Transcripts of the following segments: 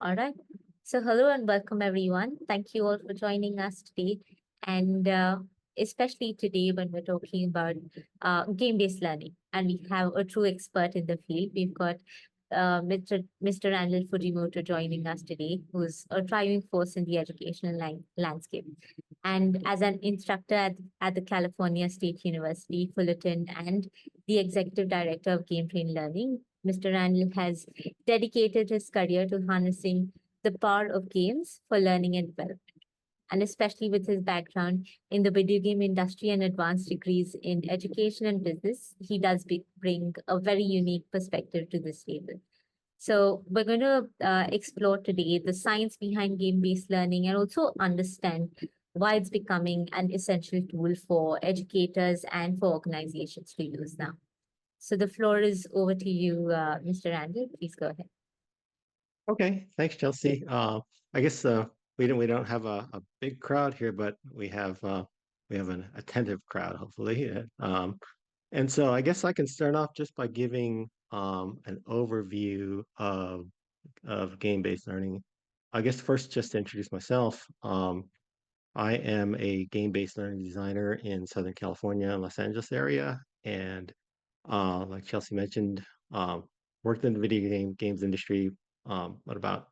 All right. So, hello and welcome, everyone. Thank you all for joining us today. And especially today, when we're talking about game based learning, and we have a true expert in the field. We've got Mr. Randall Fujimoto joining us today, who's a driving force in the educational landscape. And as an instructor at the California State University, Fullerton, and the executive director of GameTrain Learning, Mr. Randall has dedicated his career to harnessing the power of games for learning and development. And especially with his background in the video game industry and advanced degrees in education and business, he does bring a very unique perspective to this table. So, we're going to explore today the science behind game based learning and also understand why it's becoming an essential tool for educators and for organizations to use now. So, the floor is over to you, Mr. Randall. Please go ahead. Okay, thanks, Chelsea. I guess we don't have a big crowd here, but we have an attentive crowd, hopefully. And so I guess I can start off just by giving an overview of game-based learning. I guess first, just to introduce myself, I am a game-based learning designer in Southern California, Los Angeles area, and like Chelsea mentioned, worked in the video games industry. But about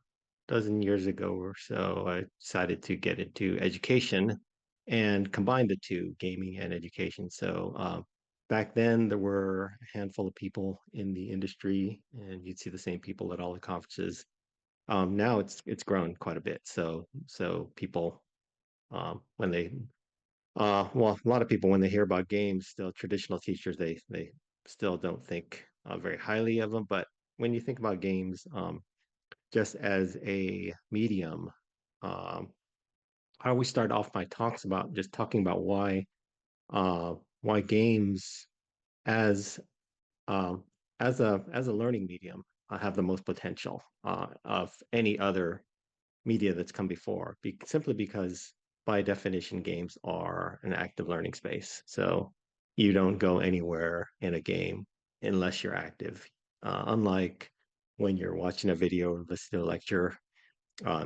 a dozen years ago or so, I decided to get into education and combine the two, gaming and education. So back then, there were a handful of people in the industry, and you'd see the same people at all the conferences. Now it's grown quite a bit. So people when they well, a lot of people, when they hear about games, still traditional teachers, they still don't think very highly of them. But when you think about games, just as a medium, um, I always start off my talks about just talking about why games as um, as a learning medium have the most potential of any other media that's come before, simply because by definition, games are an active learning space. So you don't go anywhere in a game unless you're active. Unlike when you're watching a video or listening to a lecture,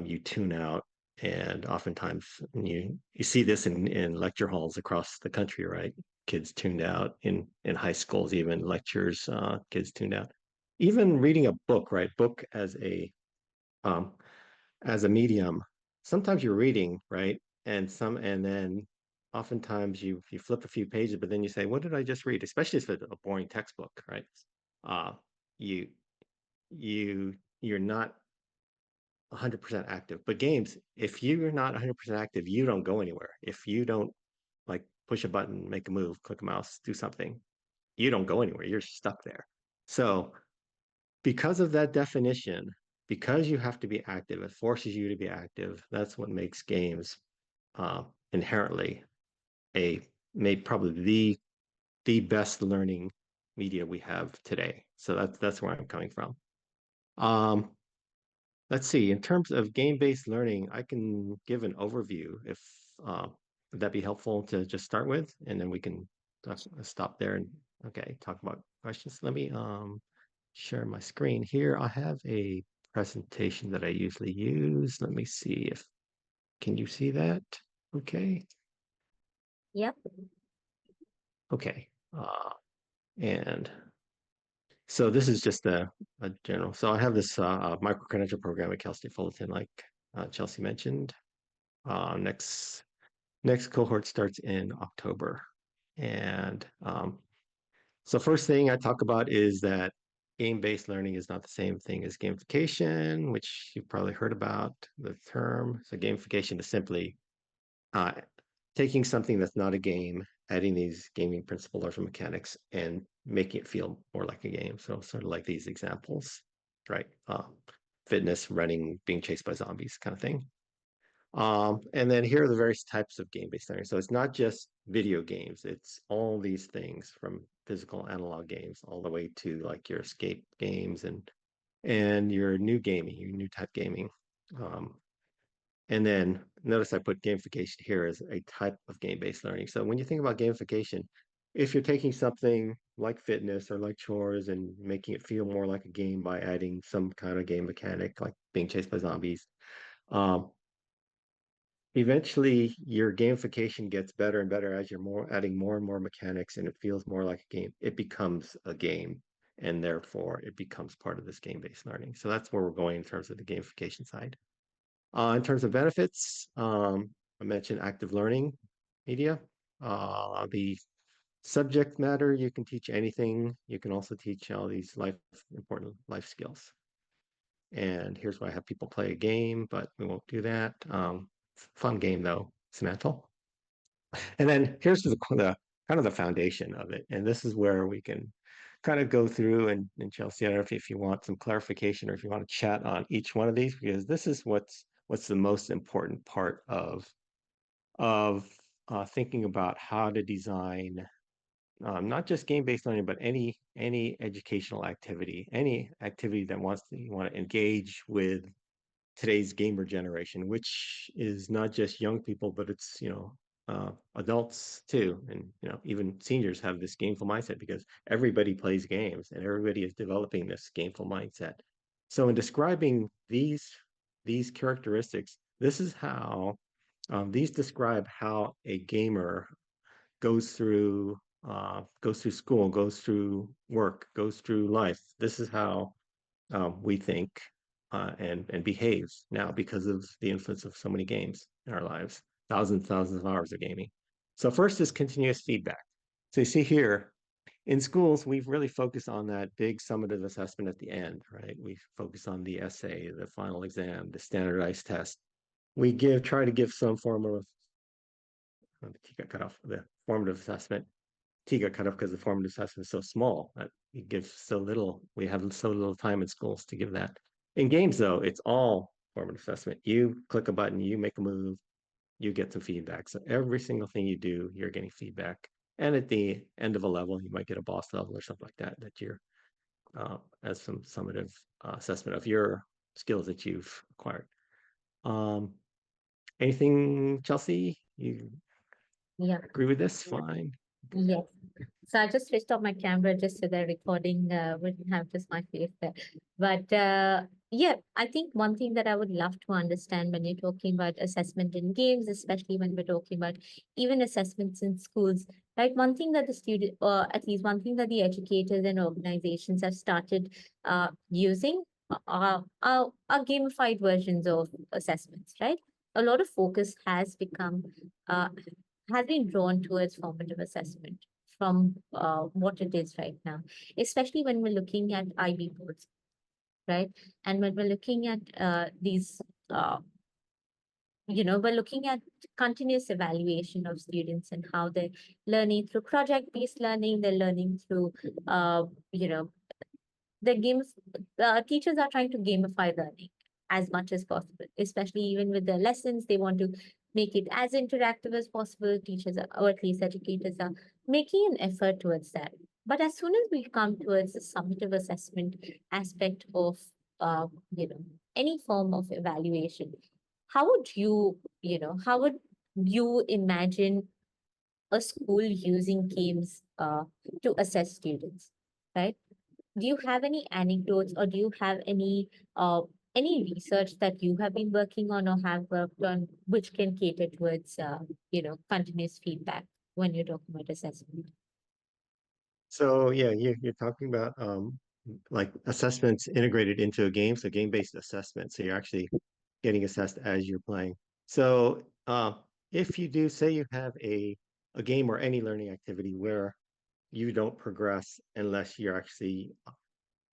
you tune out. And oftentimes you see this in lecture halls across the country, right? Kids tuned out in high schools, even lectures, kids tuned out. Even reading a book, right? Book um, as a medium, sometimes you're reading, right? And then oftentimes you flip a few pages, but then you say, what did I just read? Especially if it's a boring textbook, right? Uh, you you you're not 100% active. But games, if you're not 100% active, you don't go anywhere. If you don't like push a button, make a move, click a mouse, do something, you don't go anywhere. You're stuck there. So because of that definition, because you have to be active, it forces you to be active. That's what makes games inherently a made probably the best learning media we have today. So that's where I'm coming from. Um, let's see. In terms of game-based learning, I can give an overview if would that be helpful to just start with, and then we can stop there and okay, talk about questions. Let me share my screen here. I have a presentation that I usually use. Let me see if, can you see that? Okay. Yep. Okay. And so this is just a general. So I have this micro-credential program at Cal State Fullerton, like Chelsea mentioned. Next cohort starts in October. And so first thing I talk about is that game-based learning is not the same thing as gamification, which you've probably heard about the term. So gamification is simply uh, taking something that's not a game, adding these gaming principles or mechanics, and making it feel more like a game. So sort of like these examples, right? Fitness, running, being chased by zombies, kind of thing. And then here are the various types of game-based learning. So it's not just video games, it's all these things from physical analog games all the way to like your escape games and your new gaming, your new type gaming. Um, and then notice I put gamification here as a type of game-based learning. So when you think about gamification, if you're taking something like fitness or like chores and making it feel more like a game by adding some kind of game mechanic, like being chased by zombies. Um, Eventually your gamification gets better and better as you're more adding more and more mechanics and it feels more like a game. It becomes a game and therefore it becomes part of this game-based learning. So that's where we're going in terms of the gamification side. In terms of benefits, I mentioned active learning media. The subject matter, you can teach anything. You can also teach all these important life skills. And here's why I have people play a game, but we won't do that. Fun game though, Samantha. And then here's the kind of the foundation of it. And this is where we can kind of go through and Chelsea, I don't know if you want some clarification or if you want to chat on each one of these, because this is what's the most important part of thinking about how to design not just game-based learning, but any educational activity, any activity that you want to engage with today's gamer generation, which is not just young people, but it's adults too, and even seniors have this gameful mindset because everybody plays games and everybody is developing this gameful mindset. So in describing these characteristics, this is how these describe how a gamer goes through school, goes through work, goes through life. This is how we think and behaves now because of the influence of so many games in our lives, thousands of hours of gaming. So first is continuous feedback. So you see here, in schools, we've really focused on that big summative assessment at the end, right? We focus on the essay, the final exam, the standardized test. We try to give some form of, the T got cut off, the formative assessment. T got cut off because the formative assessment is so small that you give so little. We have so little time in schools to give that. In games, though, it's all formative assessment. You click a button, you make a move, you get some feedback. So every single thing you do, you're getting feedback. And at the end of a level, you might get a boss level or something like that, that you're as some summative assessment of your skills that you've acquired. Um, Anything, Chelsea? You Yeah. agree with this? Fine. Yes. So I just switched off my camera just so the recording wouldn't have just my face there. But yeah, I think one thing that I would love to understand when you're talking about assessment in games, especially when we're talking about even assessments in schools, right? One thing that the student, or at least one thing that the educators and organizations have started using are gamified versions of assessments, right? A lot of focus uh, has been drawn towards formative assessment from what it is right now, especially when we're looking at IB boards, right? And when we're looking at uh, we're looking at continuous evaluation of students and how they're learning through project-based learning, they're learning through, you know, the games, teachers are trying to gamify learning as much as possible, especially even with the lessons. They want to make it as interactive as possible. Teachers are, or at least educators are making an effort towards that. But as soon as we come towards the summative assessment aspect of, uh, you know, any form of evaluation, how would how would you imagine a school using games to assess students, right? Do you have any anecdotes or do you have any research that you have been working on or have worked on which can cater towards continuous feedback when you're talking about assessment? So yeah, you're talking about like assessments integrated into a game, so game-based assessment. So you're actually getting assessed as you're playing. So if you do say you have a game or any learning activity where you don't progress unless you're actually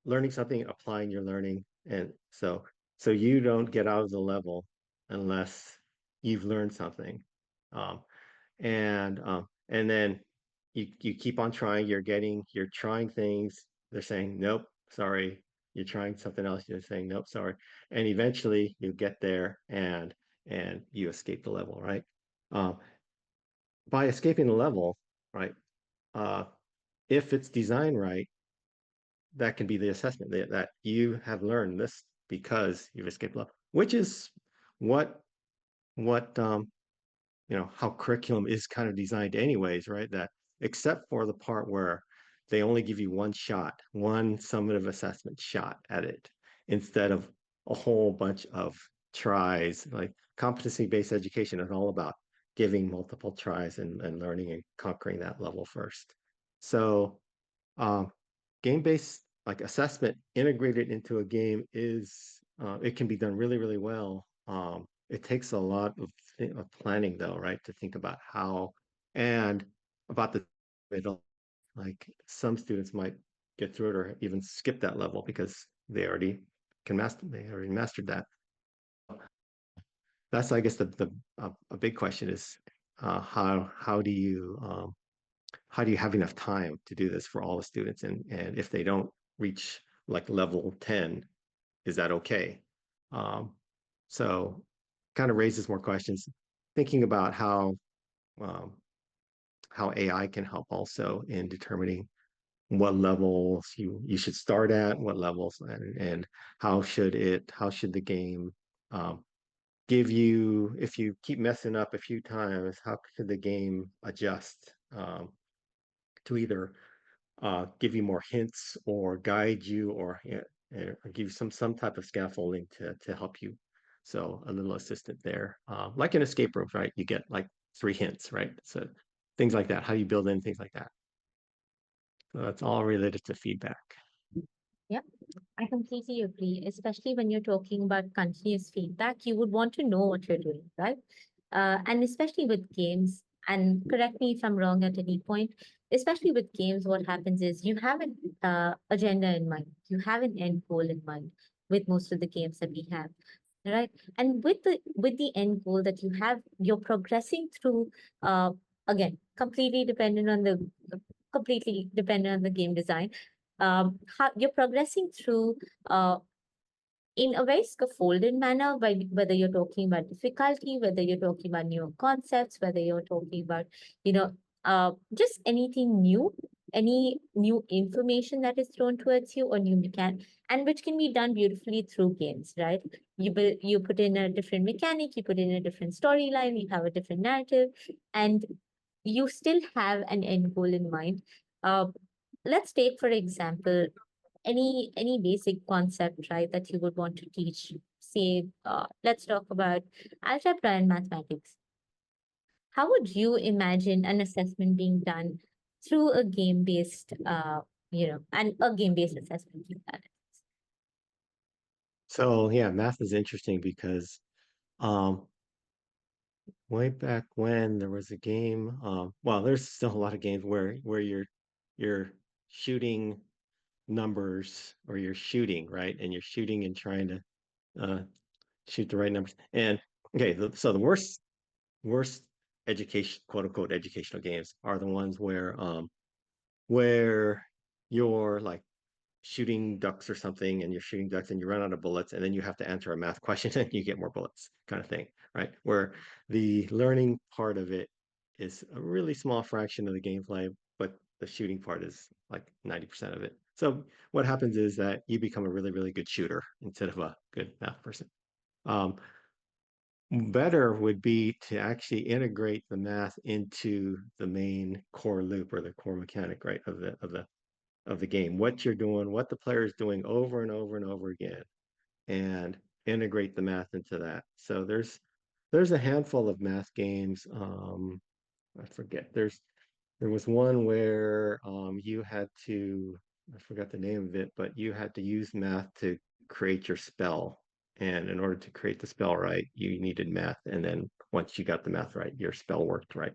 learning something, applying your learning, and so you don't get out of the level unless you've learned something. Um, and then you keep on trying, you're trying things, they're saying nope, sorry, you're trying something else, you're saying nope, sorry, and eventually you get there and you escape the level, right? uh, by escaping the level, right, uh, if it's designed right, that can be the assessment that you have learned this because you've escaped level, which is what what how curriculum is kind of designed anyways, right? That except for the part where they only give you one shot, one summative assessment shot at it, instead of a whole bunch of tries. Like competency-based education is all about giving multiple tries and learning and conquering that level first. So um, game-based like assessment integrated into a game is it can be done really, really well. It takes a lot of planning though, right? To think about how and about the middle. Like some students might get through it or even skip that level because they already mastered that. That's I guess the a big question is how do you have enough time to do this for all the students? And if they don't reach like level 10, is that okay? Um, so kind of raises more questions. Thinking about um, how AI can help also in determining what levels you should start at, what levels, and how should the game um, give you if you keep messing up a few times, how should the game adjust to either give you more hints or guide you or give you some type of scaffolding to help you. So a little assistant there, like in escape rooms, right? You get like 3 hints, right? So things like that. How do you build in things like that? So that's all related to feedback. Yeah, I completely agree, especially when you're talking about continuous feedback. You would want to know what you're doing, right? And especially with games, and correct me if I'm wrong at any point, especially with games, what happens is you have an agenda in mind, you have an end goal in mind with most of the games that we have, right? And with the end goal that you have, you're progressing through, again, completely dependent on the game design. How you're progressing through uh, in a very scaffolded manner, by whether you're talking about difficulty, whether you're talking about new concepts, whether you're talking about, you know, just anything new, any new information that is thrown towards you or new mechanic, and which can be done beautifully through games, right? You put in a different mechanic, you put in a different storyline, you have a different narrative, and you still have an end goal in mind. Uh, let's take, for example, any basic concept, right, that you would want to teach. Say, let's talk about algebra and mathematics. How would you imagine an assessment being done through a game based, and a game based assessment like that? So yeah, math is interesting because um, way back when there was a game, well, there's still a lot of games where you're shooting numbers or you're shooting, right? And you're shooting and trying to uh, shoot the right numbers. And okay, so the worst education, quote unquote, educational games are the ones where you're like shooting ducks or something and you're shooting ducks and you run out of bullets and then you have to answer a math question and you get more bullets kind of thing, right? Where the learning part of it is a really small fraction of the gameplay, but the shooting part is like 90% of it. So what happens is that you become a really, really good shooter instead of a good math person. Um, Better would be to actually integrate the math into the main core loop or the core mechanic, right, of the game. What you're doing, what the player is doing over and over and over again, and integrate the math into that. So there's a handful of math games. I forget. There was one where you had to, I forgot the name of it, but you had to use math to create your spell. And in order to create the spell right, you needed math. And then once you got the math right, your spell worked right.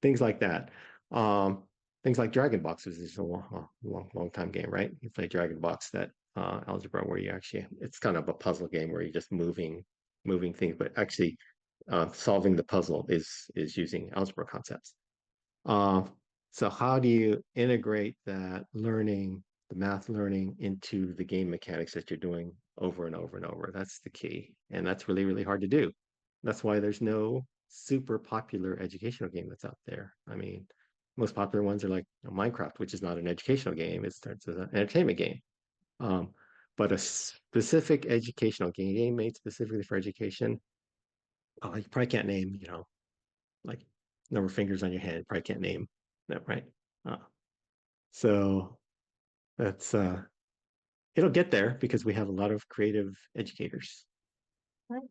Things like that. Um, Things like Dragon Box is a long time game, right? You play Dragon Box, that algebra where you actually, it's kind of a puzzle game where you're just moving things, but actually solving the puzzle is using algebra concepts. Uh, so how do you integrate that learning, the math learning into the game mechanics that you're doing over and over and over? That's the key. And that's really, really hard to do. That's why there's no super popular educational game that's out there. I mean, most popular ones are like Minecraft, which is not an educational game. It starts as an entertainment game. Um, but a specific educational game made specifically for education, you probably can't name, like number of fingers on your hand. Probably can't name that, right? Uh, So that's it'll get there because we have a lot of creative educators. Right.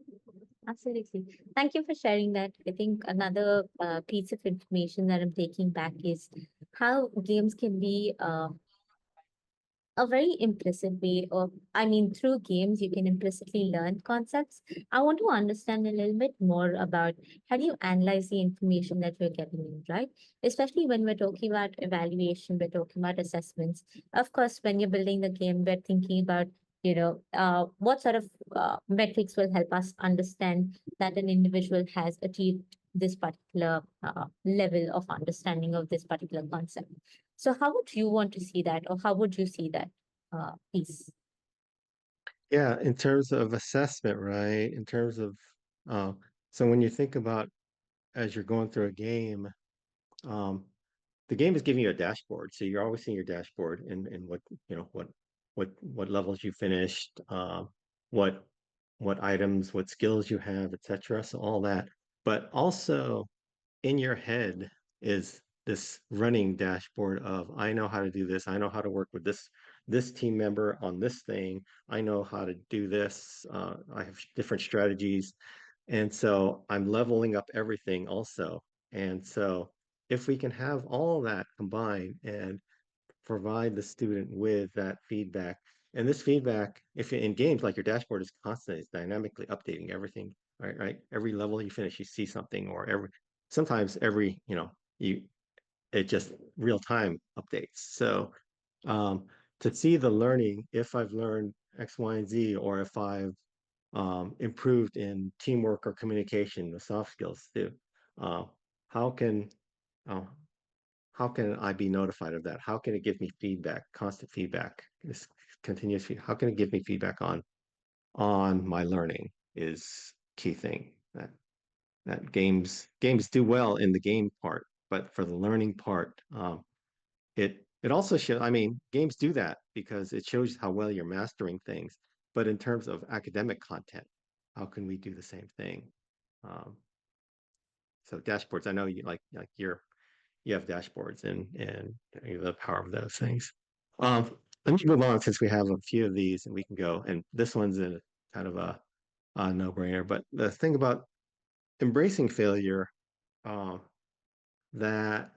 Absolutely. Thank you for sharing that. I think another piece of information that I'm taking back is how games can be a very impressive way of, I mean, through games, you can implicitly learn concepts. I want to understand a little bit more about how do you analyze the information that you're getting in, right? Especially when we're talking about evaluation, we're talking about assessments. Of course, when you're building the game, we're thinking about, what sort of metrics will help us understand that an individual has achieved this particular level of understanding of this particular concept. So how would you want to see that, or how would you see that piece? Yeah, in terms of assessment, right? In terms of uh, so when you think about as you're going through a game, um, the game is giving you a dashboard. So you're always seeing your dashboard and what what levels you finished, what what items, what skills you have, etc. So all that. But also in your head is this running dashboard of I know how to do this, I know how to work with this team member on this thing, I know how to do this, I have different strategies, and so I'm leveling up everything also. And so if we can have all that combined and provide the student with that feedback. And this feedback, if in games like your dashboard is constant, it's dynamically updating everything, right? Right. Every level you finish, you see something, or sometimes every, you it just real time updates. So um, to see the learning, if I've learned X, Y, and Z, or if I've improved in teamwork or communication, the soft skills too. Uh, how can uh, how can I be notified of that? How can it give me feedback, constant feedback, this continuous feedback? How can it give me feedback on my learning is key thing that games do well in the game part, but for the learning part, it also shows. I mean, games do that because it shows how well you're mastering things. But in terms of academic content, how can we do the same thing? Um, so dashboards, I know you you have dashboards and the power of those things. Um, Let me move on since we have a few of these and we can go. And this one's a kind of a no-brainer. But the thing about embracing failure, uh, that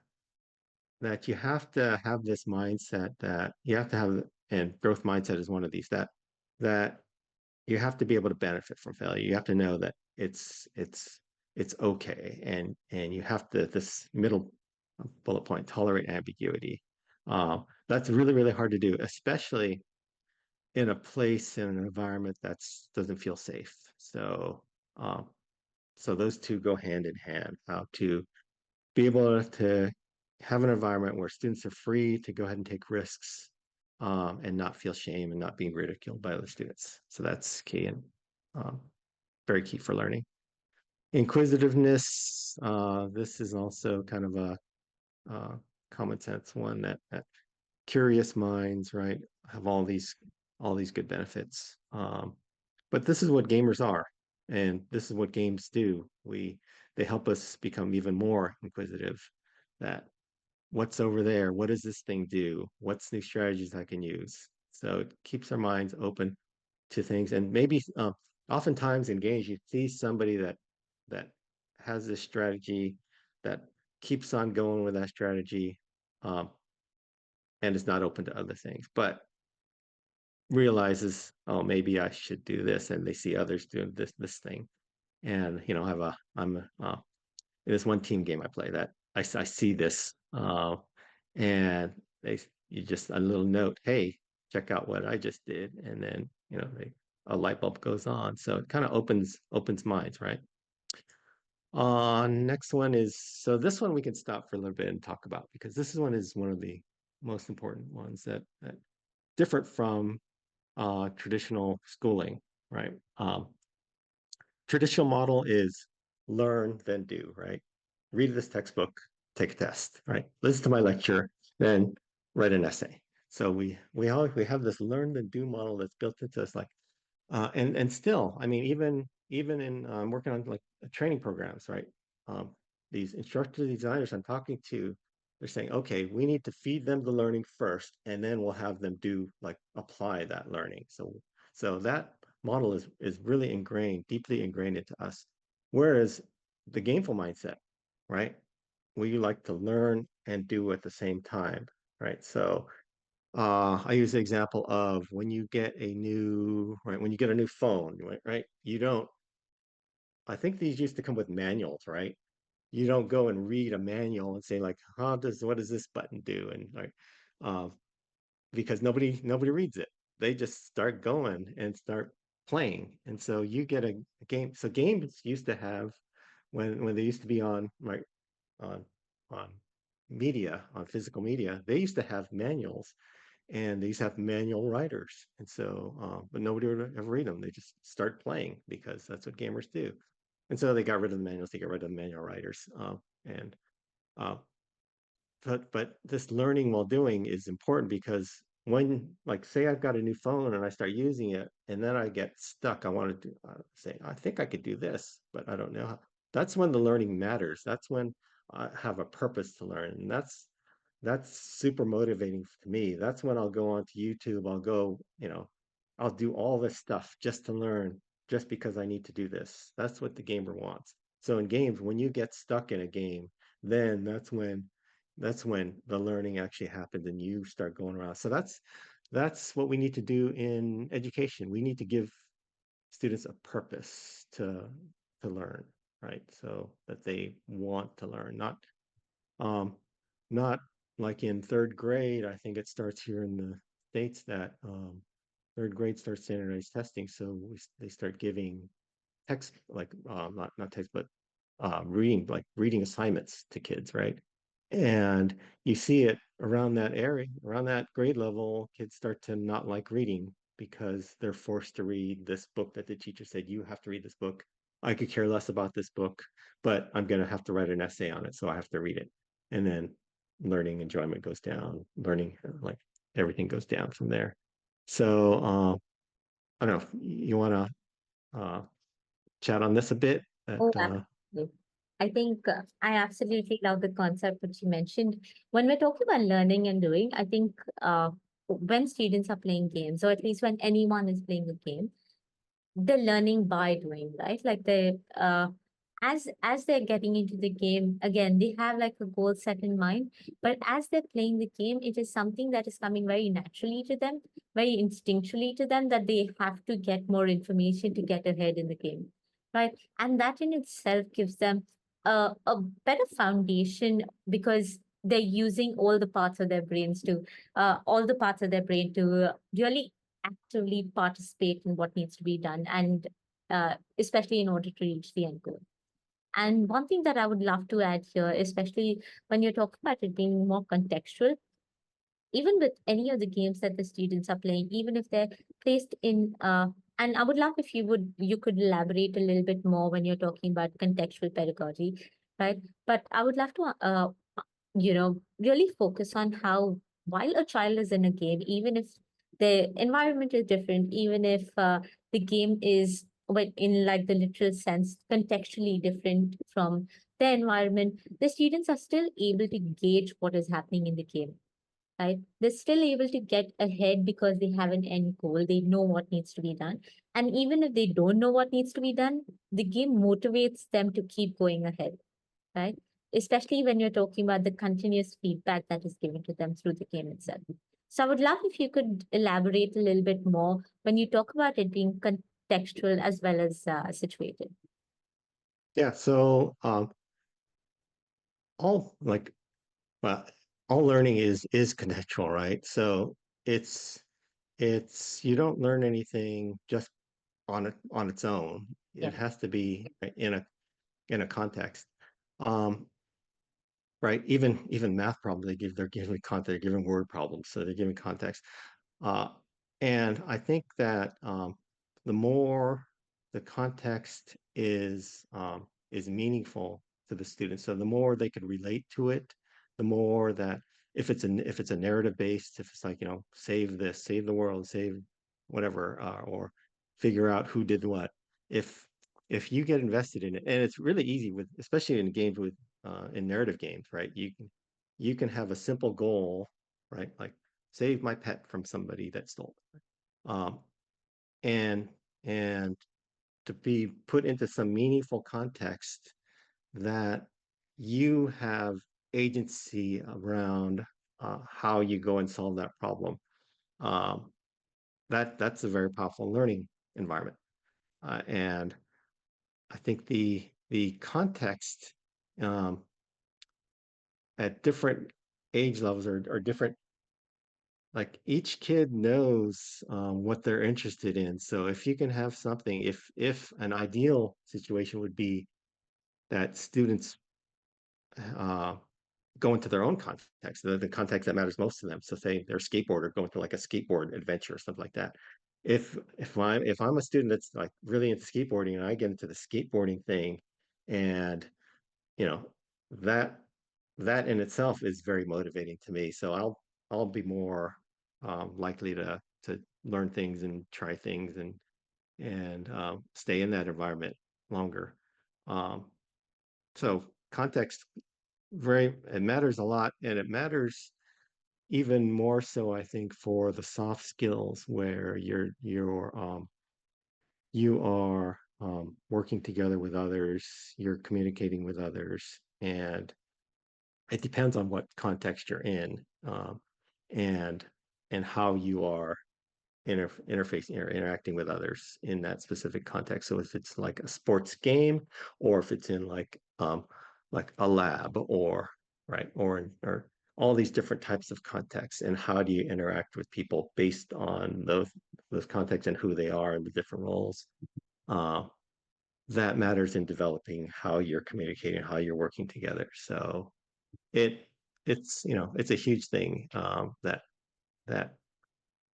that you have to have this mindset that you have to have, and growth mindset is one of these that you have to be able to benefit from failure. You have to know that it's okay, and you have to this middle bullet point tolerate ambiguity. That's really really hard to do, especially in a place in an environment that's doesn't feel safe. Um, so those two go hand in hand. How to be able to have an environment where students are free to go ahead and take risks, and not feel shame and not being ridiculed by other students. So that's key and um, very key for learning. Inquisitiveness. This is also kind of a uh, common sense one that curious minds, right, have all these good benefits. But this is what gamers are, and this is what games do. They help us become even more inquisitive. That what's over there? What does this thing do? What's new strategies I can use? So it keeps our minds open to things, and maybe oftentimes in games you see somebody that has this strategy that keeps on going with that strategy, um, and is not open to other things, but realizes, oh, maybe I should do this, and they see others doing this thing, and in this one team game I play that I see this, and they you just a little note, hey, check out what I just did, and then a light bulb goes on. So it kind of opens minds, right? Next one is so this one we can stop for a little bit and talk about because this one is one of the most important ones that different from traditional schooling, right? Traditional model is learn, then do, right? Read this textbook, take a test, right? Listen to my lecture, then write an essay. So we have this learn then do model that's built into us, like, and still, I mean, even in working on like training programs, right? Um, these instructor designers I'm talking to, they're saying, okay, we need to feed them the learning first, and then we'll have them do like apply that learning. So that model is really ingrained, deeply ingrained into us. Whereas the gameful mindset, right? We like to learn and do at the same time, right? So I use the example of when you get a new, right, when you get a new phone, right? You don't, I think these used to come with manuals, right? You don't go and read a manual and say like, what does this button do? And like, uh, because nobody reads it. They just start going and start playing. And so you get a game. So games used to have when they used to be on right on on media, on physical media, they used to have manuals and they used to have manual writers. And so, but nobody would ever read them. They just start playing because that's what gamers do. And so they got rid of the manuals, they got rid of the manual writers. And uh, but this learning while doing is important because when like say I've got a new phone and I start using it and then I get stuck, I want to do, say I think I could do this, but I don't know how. That's when the learning matters. That's when I have a purpose to learn, and that's super motivating to me. That's when I'll go onto YouTube. I'll go, I'll do all this stuff just to learn, just because I need to do this. That's what the gamer wants. So in games, when you get stuck in a game, then that's when the learning actually happens and you start going around. So that's what we need to do in education. We need to give students a purpose to learn, right? So that they want to learn, um, not like in third grade. I think it starts here in the States that third grade starts standardized testing. So they start giving text, like not text, but reading, like reading assignments to kids, right? And you see it around that area, around that grade level, kids start to not like reading because they're forced to read this book that the teacher said, you have to read this book. I could care less about this book, but I'm going to have to write an essay on it, so I have to read it. And then learning enjoyment goes down, learning, like everything goes down from there. So I don't know, you want to chat on this a bit? That Oh, absolutely. I think I absolutely love the concept which you mentioned. When we're talking about learning and doing, I think when students are playing games, or at least when anyone is playing a game, they're learning by doing, right? Like they as they're getting into the game, again, they have like a goal set in mind, but as they're playing the game, it is something that is coming very naturally to them, very instinctually to them, that they have to get more information to get ahead in the game, right? And that in itself gives them a better foundation, because they're using all the parts of their brains to all the parts of their brain to really actively participate in what needs to be done, and especially in order to reach the end goal. And one thing that I would love to add here, especially when you're talking about it being more contextual, even with any of the games that the students are playing, even if they're placed in and I would love if you could elaborate a little bit more when you're talking about contextual pedagogy, right? But I would love to really focus on how, while a child is in a game, even if the environment is different, even if the game is, but in like the literal sense, contextually different from the environment, the students are still able to gauge what is happening in the game, right? They're still able to get ahead because they have an end goal. They know what needs to be done. And even if they don't know what needs to be done, the game motivates them to keep going ahead, right? Especially when you're talking about the continuous feedback that is given to them through the game itself. So I would love if you could elaborate a little bit more when you talk about it being contextual as well as situated. yeah. So all like well, all learning is contextual, right? So it's you don't learn anything just on its own. Yeah. It has to be in a context. Um, right? Even math problems, they're giving context, they're giving word problems, so they're giving context. Uh, and I think that the more the context is meaningful to the students, so the more they could relate to it, the more that if it's a narrative based, if it's like save this, save the world, save whatever, or figure out who did what. If if you get invested in it, and it's really easy with, especially in games with in narrative games, right? you can have a simple goal, right? Like save my pet from somebody that stole it. Um, and and to be put into some meaningful context that you have agency around how you go and solve that problem. Um, that's a very powerful learning environment, and I think the context um, at different age levels are different. Like each kid knows what they're interested in. So if you can have something, if an ideal situation would be that students uh, go into their own context, the context that matters most to them. So say they're a skateboarder, go into like a skateboard adventure or something like that. If I'm a student that's like really into skateboarding and I get into the skateboarding thing, and you know that that in itself is very motivating to me. So I'll be more likely to learn things and try things and stay in that environment longer. Um, so context it matters a lot, and it matters even more so, I think, for the soft skills where you are working together with others, you're communicating with others, and it depends on what context you're in, and and how you are interfacing or interacting with others in that specific context. So if it's like a sports game, or if it's in like a lab, or right, or all these different types of contexts, and how do you interact with people based on those contexts and who they are and the different roles. Uh, that matters in developing how you're communicating, how you're working together. So it it's a huge thing, that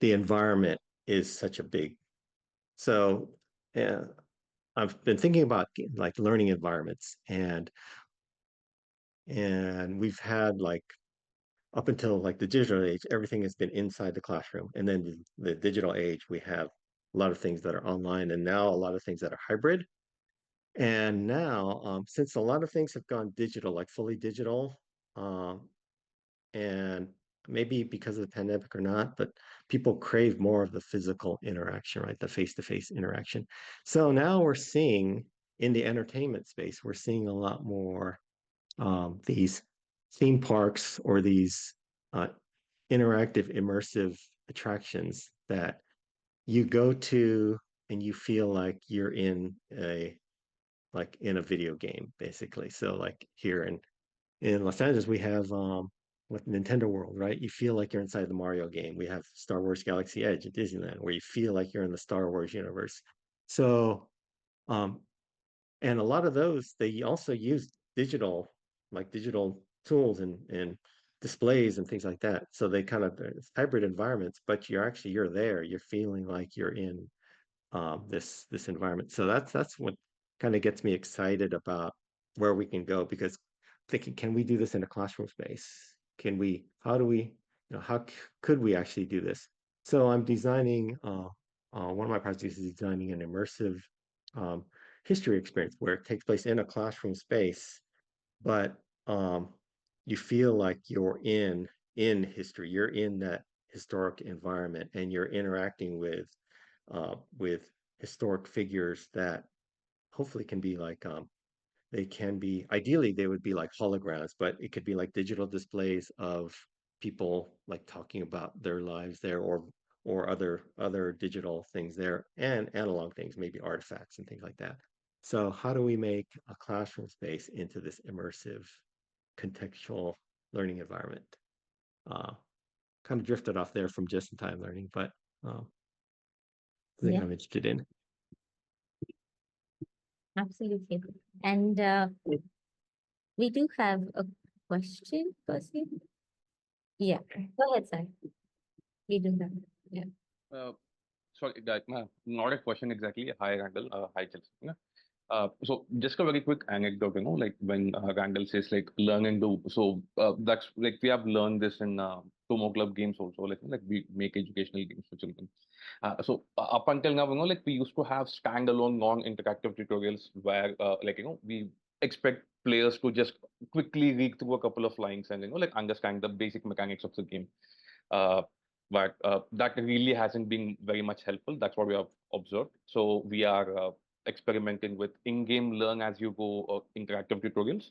the environment is such a big. So uh, I've been thinking about like learning environments, and we've had like up until like the digital age, everything has been inside the classroom, and then the digital age, we have a lot of things that are online, and now a lot of things that are hybrid. And now, since a lot of things have gone digital, like fully digital, um, and maybe because of the pandemic or not, but people crave more of the physical interaction, right? The face-to-face interaction. So now we're seeing in the entertainment space, we're seeing a lot more these theme parks or these uh, interactive, immersive attractions that you go to and you feel like you're in a video game, basically. So like here in Los Angeles, we have with Nintendo World, right? You feel like you're inside the Mario game. We have Star Wars Galaxy Edge at Disneyland, where you feel like you're in the Star Wars universe. So, um, and a lot of those they also use digital tools and displays and things like that. So they kind of it's hybrid environments, but you're there. You're feeling like you're in this environment. So that's what kind of gets me excited about where we can go, because thinking, can we do this in a classroom space? Can we? How do we? How could we actually do this? So I'm designing. One of my projects is designing an immersive um, history experience where it takes place in a classroom space, but you feel like you're in history. You're in that historic environment, and you're interacting with historic figures that hopefully can be like they can be ideally they would be like holograms, but it could be like digital displays of people like talking about their lives there, or other digital things there, and analog things, maybe artifacts and things like that. So how do we make a classroom space into this immersive contextual learning environment? uh, Kind of drifted off there from just in time learning, but the thing Yeah, I'm interested in. absolutely. And we do have a question, Percy. Yeah, go ahead, sir. We do have. Yeah. Uh, Sorry, not a question exactly. Hi, Randall. Hi, Chelsea. Yeah. So just a very quick anecdote, like when Randall says like learn and do. So that's like we have learned this in TomoClub games also. Like we make educational games for children. So up until now, like we used to have standalone non-interactive tutorials where we expect players to just quickly read through a couple of lines and like understand the basic mechanics of the game. Uh, but that really hasn't been very much helpful. That's what we have observed. So we are experimenting with in-game learn as you go interactive tutorials.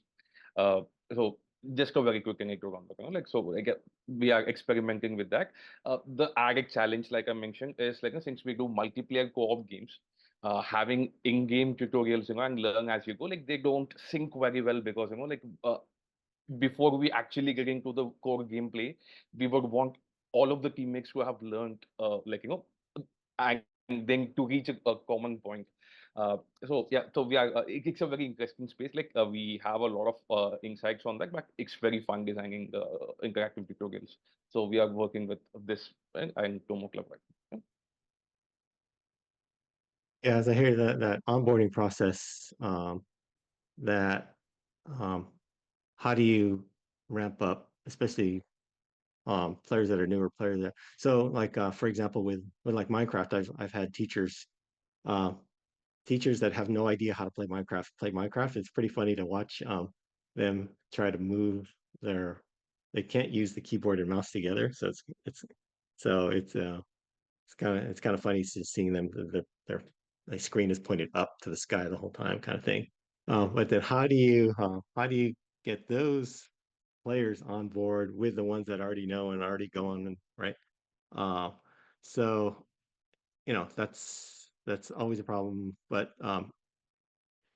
Uh, so just a very quick anecdote on that. Like so, like we are experimenting with that. The added challenge, like I mentioned, is like since we do multiplayer co-op games, having in-game tutorials, and learn as you go, like they don't sync very well because like before we actually get into the core gameplay, we would want all of the teammates to have learned, and then to reach a common point. So yeah, so we are. It's a very interesting space. Like we have a lot of insights on that, but it's very fun designing interactive tutorials. So we are working with this and TomoClub right now. Yeah, as I hear that onboarding process, that um, how do you ramp up, especially players that are newer players that so like for example with like Minecraft, I've had uh, teachers that have no idea how to play Minecraft. It's pretty funny to watch them try to move their they can't use the keyboard and mouse together. So so it's kind of funny seeing them their screen is pointed up to the sky the whole time kind of thing. But then how do you get those players on board with the ones that already know and already going, right? Uh, so that's always a problem. But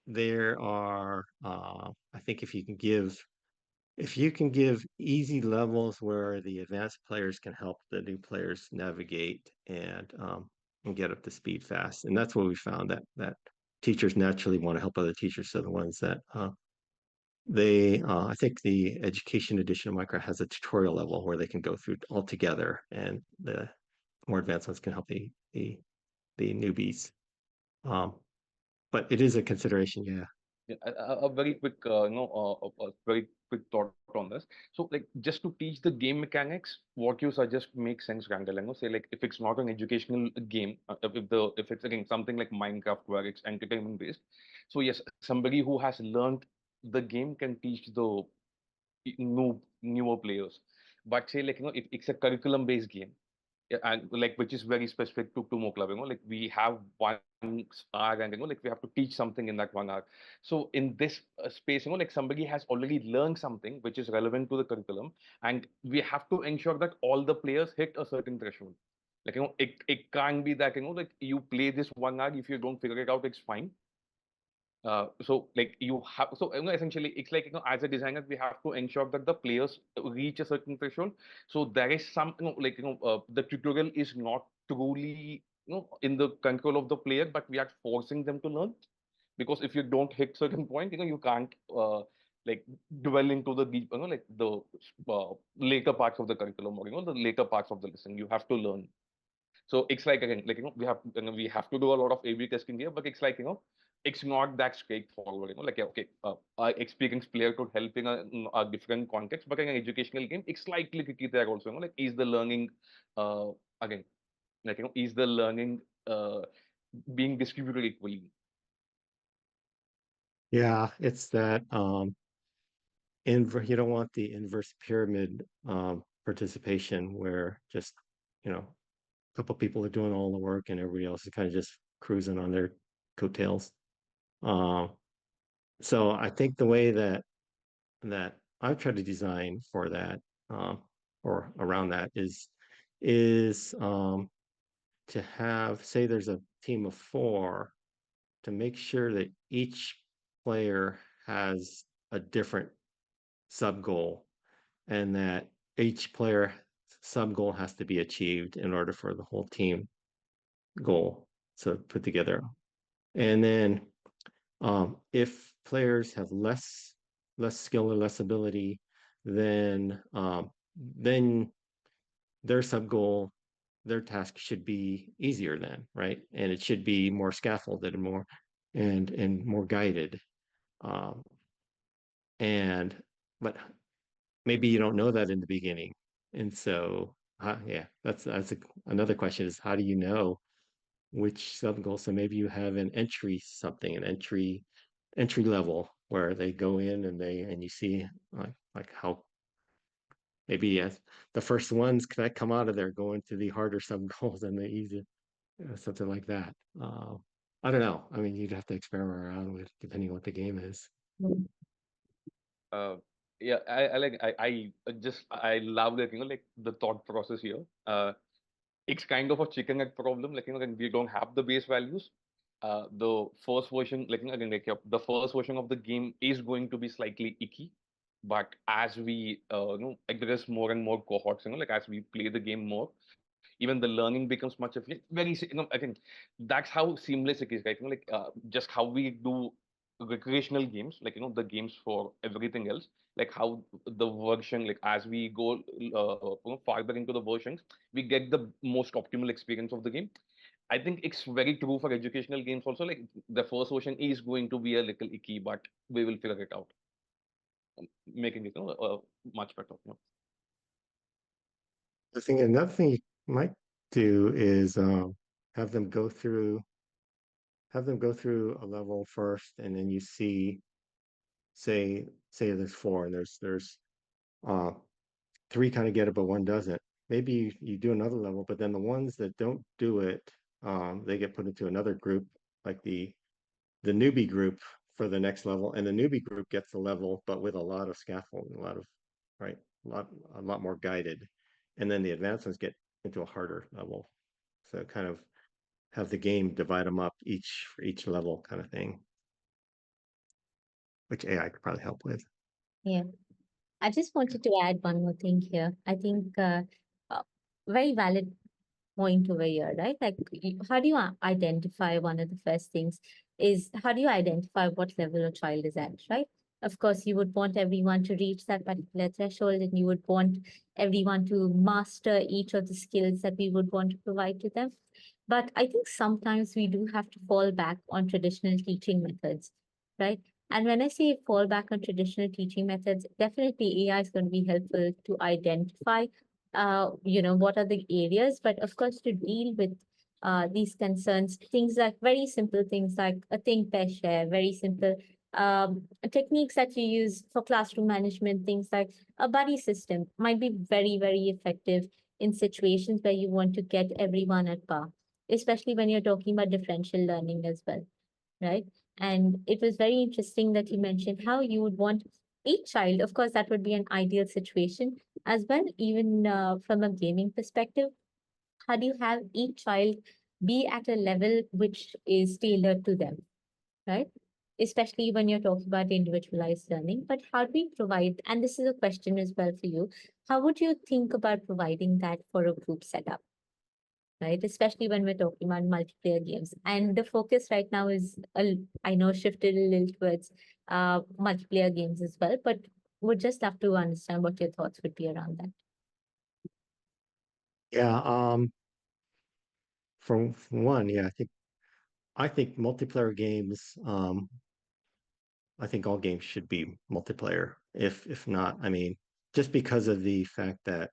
there are I think if you can give easy levels where the advanced players can help the new players navigate and get up to speed fast, and that's what we found that teachers naturally want to help other teachers. So the ones that I think the education edition of Minecraft has a tutorial level where they can go through all together, and the more advanced ones can help the newbies. Um, but it is a consideration, yeah. Yeah, a very quick, a very quick thought on this. So, like, just to teach the game mechanics, what you suggest makes sense, Randall. Say, like, if it's not an educational game, if it's again something like Minecraft where it's entertainment based, so yes, somebody who has learned the game can teach the newer players. But say, like, if it's a curriculum based game, yeah, and like which is very specific to TomoClub, like we have 1 hour and like we have to teach something in that 1 hour. So in this space, like somebody has already learned something which is relevant to the curriculum, and we have to ensure that all the players hit a certain threshold. Like it can't be that like you play this 1 hour, if you don't figure it out, it's fine. So like you have so essentially it's like as a designer we have to ensure that the players reach a certain threshold. So there is some like the tutorial is not truly in the control of the player, but we are forcing them to learn, because if you don't hit certain point, you can't like dwell into the deep like the later parts of the curriculum, or the later parts of the lesson. You have to learn. So it's like again, like we have to do a lot of A/B testing here, but it's like it's not that straightforward. Like yeah, okay, an experienced player could help in a different context, but in an educational game, it's slightly tricky there also. Like is the learning uh again, like is the learning being distributed equally? Yeah, it's that you don't want the inverse pyramid participation where just a couple people are doing all the work and everybody else is kind of just cruising on their coattails. Um, so I think the way that I've tried to design for that or around that is to have, say there's a team of four, to make sure that each player has a different sub goal, and that each player sub goal has to be achieved in order for the whole team goal to put together. And then if players have less skill or less ability, then their sub goal, their task should be easier then, right? And it should be more scaffolded and more guided. Um, and but maybe you don't know that in the beginning, and so yeah, another question is how do you know which sub goal? So maybe you have an entry level where they go in and you see like how maybe the first ones that come out of there go into the harder sub goals and the easy, something like that. I don't know. I mean, you'd have to experiment around with depending on what the game is. Mm. Uh, yeah, I love that, like the thought process here. It's kind of a chicken egg problem. Like, when we don't have the base values, the first version, like, again, like the first version of the game is going to be slightly icky. But as we, address more and more cohorts, like as we play the game more, even the learning becomes much of very, again, that's how seamless it is, right? Like just how we do recreational games, like, the games for everything else, like how the version, like as we go farther into the versions, we get the most optimal experience of the game. I think it's very true for educational games also. Like the first version is going to be a little icky, but we will figure it out, making it much better. Another thing you might do is have them go through a level first, and then you see, say there's four, and there's uh three kind of get it, but one doesn't. Maybe you do another level, but then the ones that don't do it, they get put into another group, like the newbie group for the next level, and the newbie group gets a level, but with a lot of scaffolding, right, a lot more guided, and then the advanced ones get into a harder level. So kind of have the game divide them up each for each level, kind of thing, which AI could probably help with. Yeah. I just wanted to add one more thing here. I think very valid point over here, right? Like, how do you identify one of the first things is how do you identify what level a child is at, right? Of course, you would want everyone to reach that particular threshold, and you would want everyone to master each of the skills that we would want to provide to them. But I think sometimes we do have to fall back on traditional teaching methods, right? And when I say fall back on traditional teaching methods, definitely AI is going to be helpful to identify, what are the areas, but of course to deal with these concerns, things like very simple things like a think, pair, share, very simple techniques that you use for classroom management, things like a buddy system might be very, very effective in situations where you want to get everyone at par, especially when you're talking about differential learning as well, right? And it was very interesting that you mentioned how you would want each child, of course, that would be an ideal situation as well, even from a gaming perspective. How do you have each child be at a level which is tailored to them, right? Especially when you're talking about individualized learning. But how do we provide, and this is a question as well for you, how would you think about providing that for a group setup? Right? Especially when we're talking about multiplayer games. And the focus right now is, I know, shifted a little towards multiplayer games as well, but would just love to understand what your thoughts would be around that. Yeah, from one, yeah, I think multiplayer games, I think all games should be multiplayer. If not, I mean, just because of the fact that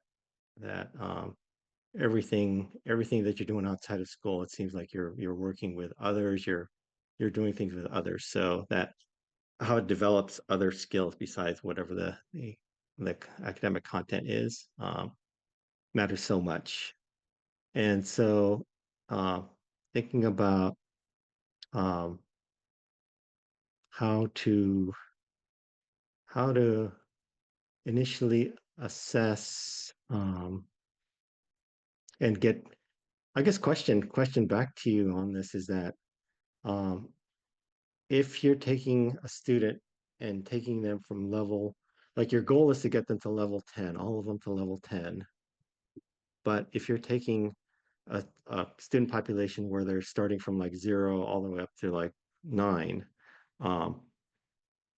everything that you're doing outside of school, it seems like you're working with others, you're doing things with others. So that how it develops other skills besides whatever the academic content is, matters so much. And so thinking about um, how to how to initially assess and get, I guess, question back to you on this is that um, if you're taking a student and taking them from level, like your goal is to get them to level 10, all of them to level 10. But if you're taking a student population where they're starting from like 0 all the way up to like 9, um,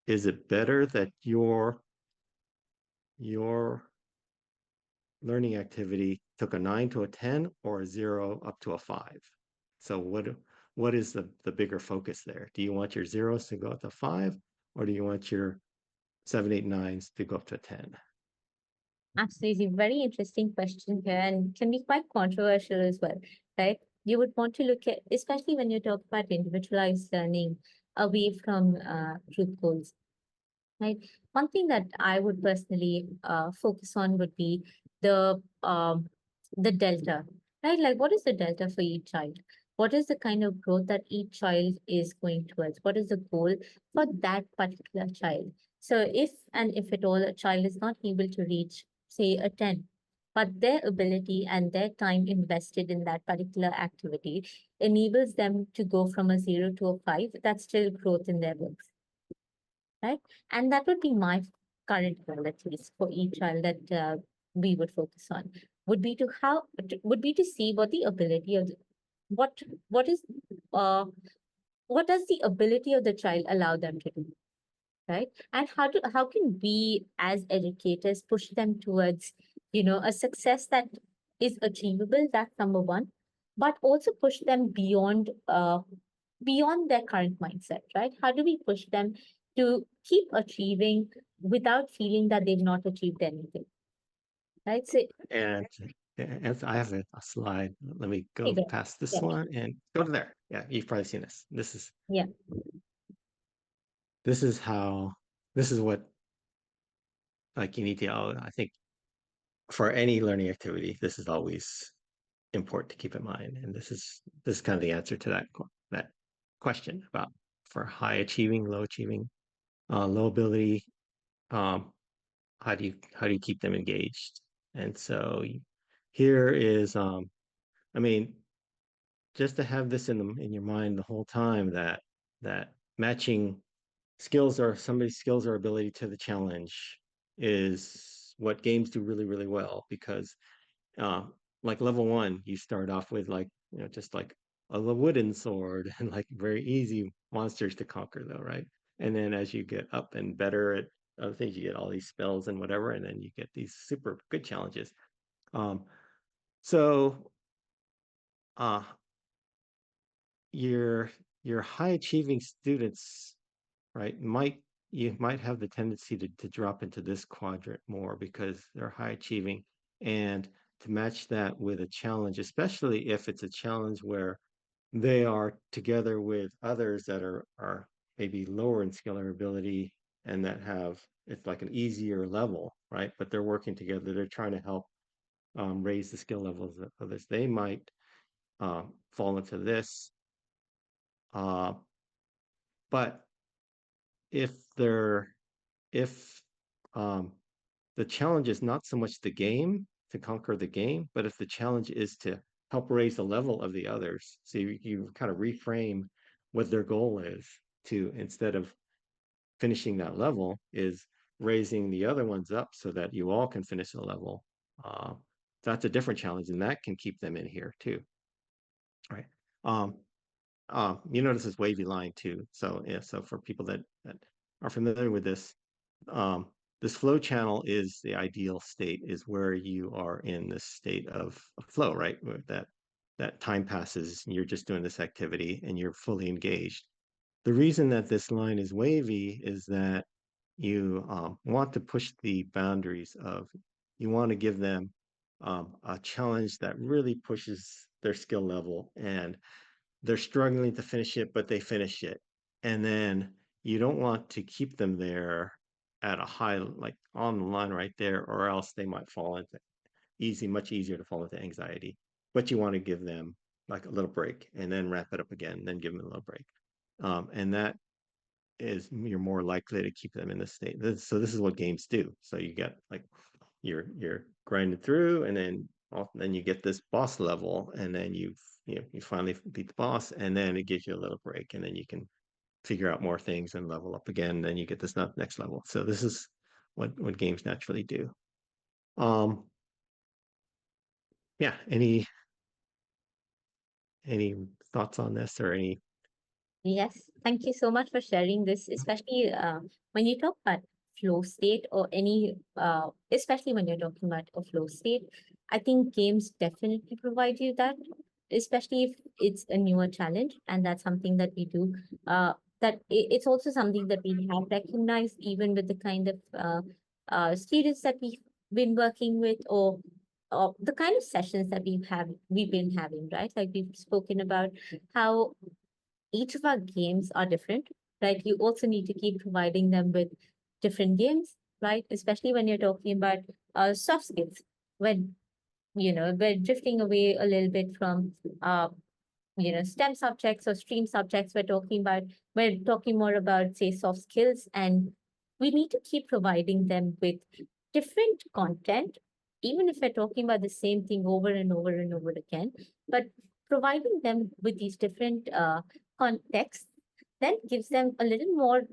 is it better that your learning activity took a 9 to a 10 or a 0 up to a 5? So what is the bigger focus there? Do you want your zeros to go up to 5, or do you want your 7, 8, 9s to go up to 10? Absolutely. Very interesting question here and can be quite controversial as well, right? You would want to look at, especially when you talk about individualized learning away from group goals. right? One thing that I would personally focus on would be the the delta, right? Like, what is the delta for each child? What is the kind of growth that each child is going towards? What is the goal for that particular child? So, if at all a child is not able to reach, say, a 10, but their ability and their time invested in that particular activity enables them to go from a 0 to a 5, that's still growth in their books, right? And that would be my current goal, at least for each child that we would focus on, would be to would be to see what the ability of what what is uh what does the ability of the child allow them to do, right? And how can we as educators push them towards, a success that is achievable? That's number one, but also push them beyond their current mindset, right? How do we push them to keep achieving without feeling that they've not achieved anything, right? So, And as I have a slide, let me hey, go go. past this Yeah, one and go to there. Yeah, you've probably seen this. yeah, This is how this is what like you need to. I think for any learning activity, this is always important to keep in mind. And this is kind of the answer to that question about for high achieving, low achieving, low ability. Um, how do you keep them engaged? And so here is I mean, just to have this in your mind the whole time that matching skills or somebody's skills or ability to the challenge is what games do really, really well because uh, like level one, you start off with like, just like a wooden sword and like very easy monsters to conquer though, right? And then as you get up and better at other things, you get all these spells and whatever, and then you get these super good challenges. Um, so uh, your your high achieving students, right, you might have the tendency to drop into this quadrant more because they're high achieving, and to match that with a challenge, especially if it's a challenge where they are together with others that are maybe lower in skill or ability and that have it's like an easier level, right? But they're working together. They're trying to help raise the skill levels of others. They might fall into this. Uh, but if they're if um, the challenge is not so much the game to conquer the game, but if the challenge is to help raise the level of the others, so you kind of reframe what their goal is to instead of finishing that level is raising the other ones up so that you all can finish the level. Uh, that's a different challenge, and that can keep them in here too, right? Um, you notice this wavy line too. So yeah, so for people that are familiar with um, this flow channel is the ideal state, is where you are in this state of flow, right? Where that time passes, and you're just doing this activity and you're fully engaged. The reason that this line is wavy is that you want to push the boundaries of, you want to give them a challenge that really pushes their skill level and they're struggling to finish it, but they finish it. And then you don't want to keep them there at a high, like on the line right there, or else they might fall into much easier to fall into anxiety. But you want to give them like a little break and then wrap it up again, then give them a little break. And that is, you're more likely to keep them in this state. So this is what games do. So you get like you're grinding through, and then you get this boss level, and then you finally beat the boss, and then it gives you a little break, and then you can figure out more things and level up again. And then you get this next level. So this is what games naturally do. Um, yeah. Any thoughts on this or any? yes. Thank you so much for sharing this, especially when you talk about flow state or especially when you're talking about a flow state. I think games definitely provide you that, especially if it's a newer challenge. And that's something that we do. It's also something that we have recognized even with the kind of students that we've been working with, or the kind of sessions that we've been having, right? Like we've spoken about how each of our games are different, right? You also need to keep providing them with different games, right? Especially when you're talking about soft skills, when we're drifting away a little bit from STEM subjects or stream subjects. We're talking more about, say, soft skills, and we need to keep providing them with different content, even if we're talking about the same thing over and over and over again. But providing them with these different contexts then gives them a little more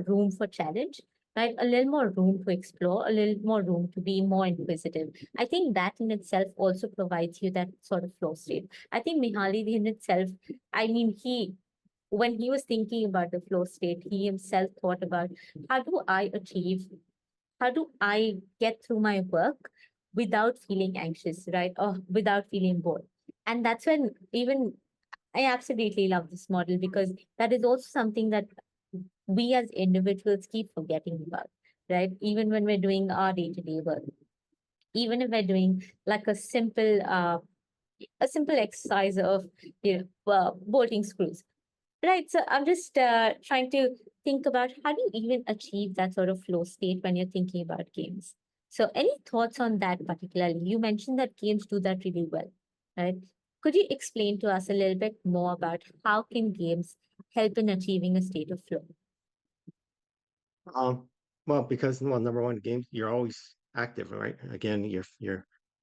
room for challenge, right? A little more room to explore, a little more room to be more inquisitive. I think that in itself also provides you that sort of flow state. I think Mihaly in itself, I mean, when he was thinking about the flow state, he himself thought about how do I achieve, how do I get through my work without feeling anxious, right? Or without feeling bored. And that's when even I absolutely love this model, because that is also something that we as individuals keep forgetting about, right? Even when we're doing our day-to-day work, even if we're doing like a simple exercise of bolting screws, right? So I'm just trying to think about how do you even achieve that sort of flow state when you're thinking about games. So any thoughts on that particularly? You mentioned that games do that really well, right? Could you explain to us a little bit more about how can games help in achieving a state of flow? Well, because number one, games you're always active, right? Again, you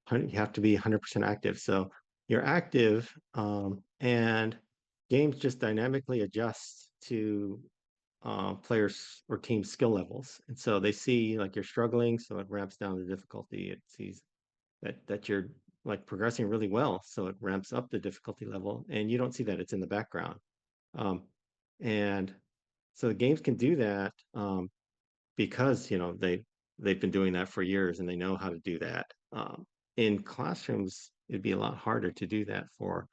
have to be 100% active. So you're active, and games just dynamically adjust to players or team skill levels. And so they see like you're struggling, so it ramps down the difficulty. It sees that you're like progressing really well, so it ramps up the difficulty level, and you don't see that, it's in the background. And so the games can do that. Because they've been doing that for years and they know how to do that. In classrooms, it'd be a lot harder to do that for,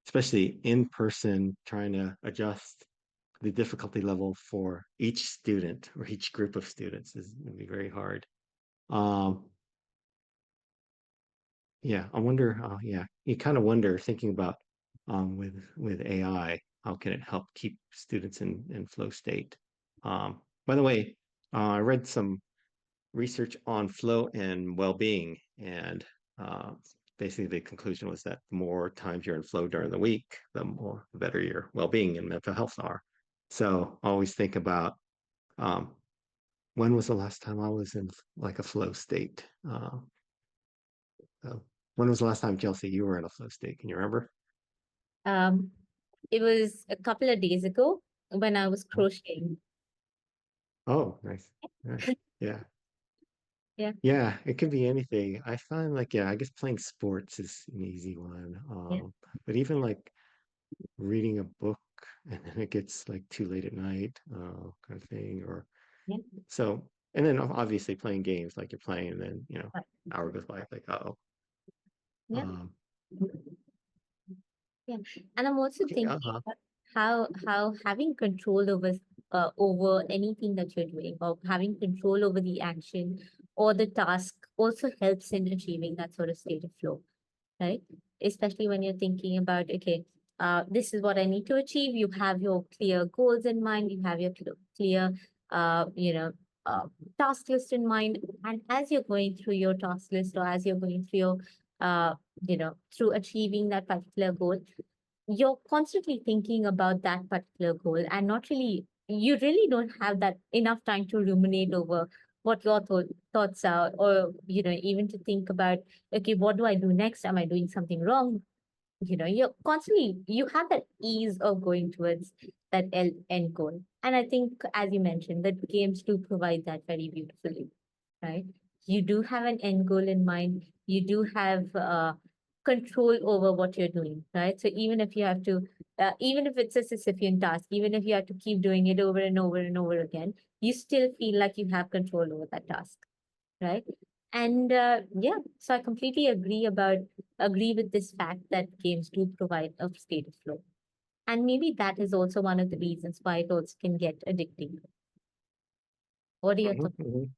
especially in person, trying to adjust the difficulty level for each student or each group of students is going to be very hard. Um, yeah, I wonder. Yeah, you kind of wonder thinking about with AI, how can it help keep students in flow state? By the way, I read some research on flow and well-being, and uh, basically the conclusion was that the more times you're in flow during the week, the better your well-being and mental health are. So always think about, um, when was the last time I was in like a flow state? Uh, when was the last time, Chelsea, you were in a flow state? Can you remember? Um, it was a couple of days ago when I was Oh, crocheting. oh, nice. Nice. Yeah. Yeah, Yeah, it could be anything. I find like, yeah, I guess playing sports is an easy one. yeah, But even like reading a book and then it gets like too late at night, kind of thing. Or yeah, so, and then obviously playing games like you're playing, and then right, hour goes by, like, oh, yeah. um, Yeah, and I'm also okay, thinking about how having control over anything that you're doing, or having control over the action or the task, also helps in achieving that sort of state of flow, right? Especially when you're thinking about, okay, this is what I need to achieve. You have your clear goals in mind. You have your clear, uh, you know, uh, task list in mind. And as you're going through your task list, or as you're going through your, through achieving that particular goal, you're constantly thinking about that particular goal, and not really, you really don't have that enough time to ruminate over what your thoughts are, or even to think about, okay, what do I do next? Am I doing something wrong? You're constantly, you have that ease of going towards that end goal. And I think, as you mentioned, that games do provide that very beautifully, right? You do have an end goal in mind. You do have control over what you're doing, right? So even if you have to, even if it's a Sisyphean task, even if you have to keep doing it over and over and over again, you still feel like you have control over that task, right? And yeah, so I completely agree with this fact that games do provide a state of flow, and maybe that is also one of the reasons why it also can get addicting. What are your mhm, thoughts? mhm.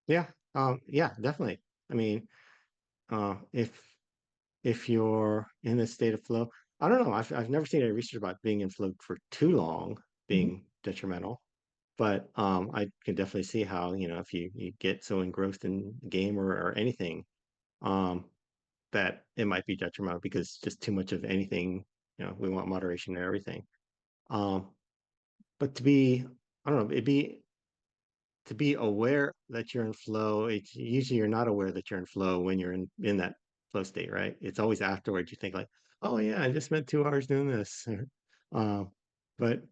Yeah, yeah, definitely. I mean, uh, if if you're in a state of flow, I don't know. I've never seen any research about being in flow for too long Mhm. being detrimental. but I can definitely see how, if you get so engrossed in a game or anything, um, that it might be detrimental because just too much of anything, we want moderation and everything. Um, but I don't know, to be aware that you're in flow. It's usually you're not aware that you're in flow when you're in that flow state, right? It's always afterwards you think like, oh yeah, I just spent 2 hours doing this. uh, but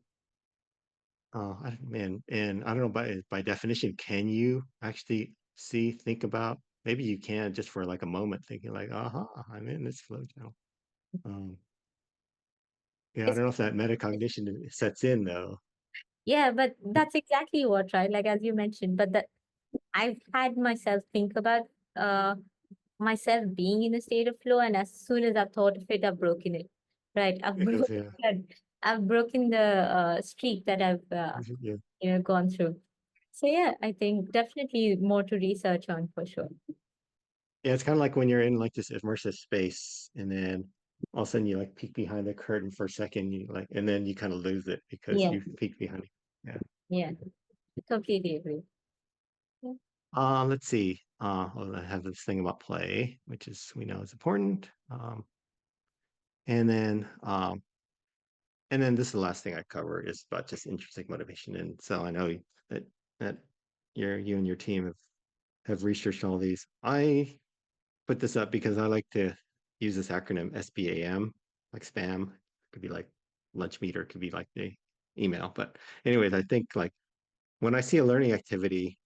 man, and I don't know, by definition, can you actually think about? Maybe you can just for like a moment, thinking like, aha, I'm in this flow now. Um, yeah, I It's don't know if that metacognition sets in though. yeah, but that's exactly what, right? Like as you mentioned, but that I've had myself think about uh myself being in a state of flow, and as soon as I've thought of it, I've broken it. Right. Because yeah, I've broken the streak that I've yeah. gone through. So yeah, I think definitely more to research on for sure. Yeah, it's kind of like when you're in like this immersive space, and then all of a sudden you like peek behind the curtain for a second, you like, and then you kind of lose it because Yeah, you peek behind it. Yeah. yeah, completely agree. Yeah. Let's see. Well, I have this thing about play, which is we know is important. And then this is the last thing I cover is about just intrinsic motivation. And so I know that that you and your team have researched all these. I put this up because I like to use this acronym SBAM, like spam. Could be like lunch meter, could be like the email. But anyways, I think like when I see a learning activity,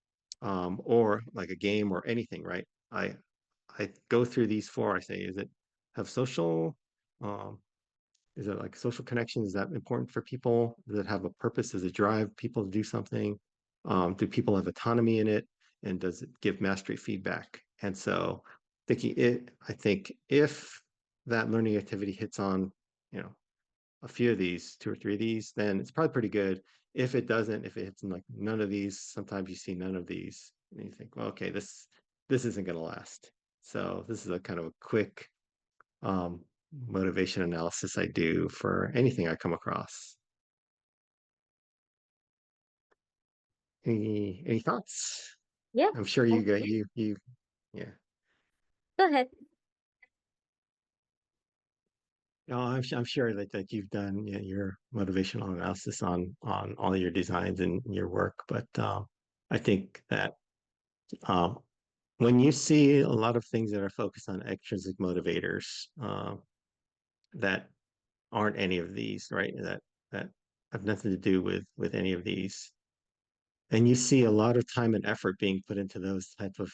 or like a game or anything, right? I go through these four. I say, is it have social? Um, is it like social connections? Is that important for people? Does it have a purpose? Does it drive people to do something? Do people have autonomy in it? And does it give mastery feedback? And so I think if that learning activity hits on, you know, a few of these, two or three of these, then it's probably pretty good. If it doesn't, if it hits in like none of these, sometimes you see none of these, and you think, well, okay, this isn't going to last. So this is a kind of a quick um, motivation analysis I do for anything I come across. Any thoughts? Yeah. I'm sure you got you yeah. Go ahead. No, I'm sure that you've done, your motivational analysis on all your designs and your work, but I think that um, when you see a lot of things that are focused on extrinsic motivators, that aren't any of these, right? That have nothing to do with any of these, and you see a lot of time and effort being put into those type of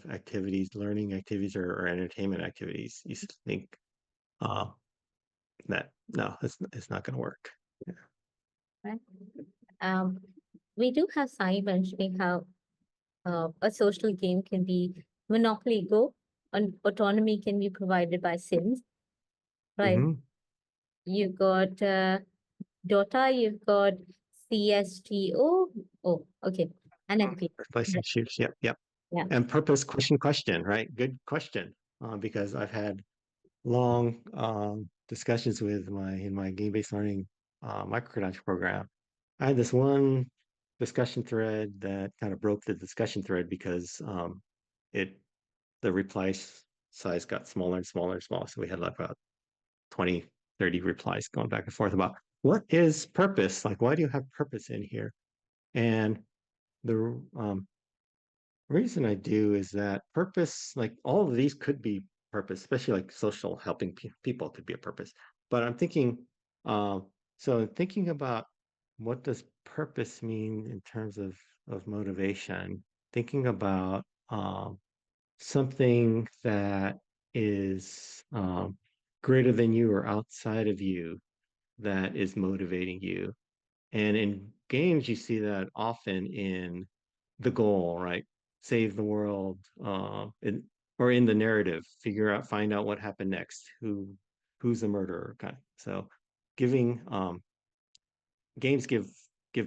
activities, learning activities or entertainment activities. You think uh, that no, it's not going to work. Yeah. Right. Um, we do have Sai mentioning how a social game can be Monopoly Go, and autonomy can be provided by Sims. Right. Mm-hmm. You've got Dota, you've got CSGO. Oh, okay. And FP. Replacing shoots. Yep, yep. Yeah. And purpose question, right? Good question. Because I've had long discussions with my game-based learning microcredential program. I had this one discussion thread that kind of broke the discussion thread because it the size got smaller and smaller and smaller. So we had like about 20, 30 replies going back and forth about what is purpose? Like, why do you have purpose in here? And the reason I do is that purpose, like all of these could be purpose, especially like social helping people could be a purpose. But I'm thinking, uh, thinking about what does purpose mean in terms of motivation, thinking about something that is greater than you or outside of you that is motivating you. And in games, you see that often in the goal, right? Save the world, or in the narrative, find out what happened next, who's the murderer. Okay, so giving games give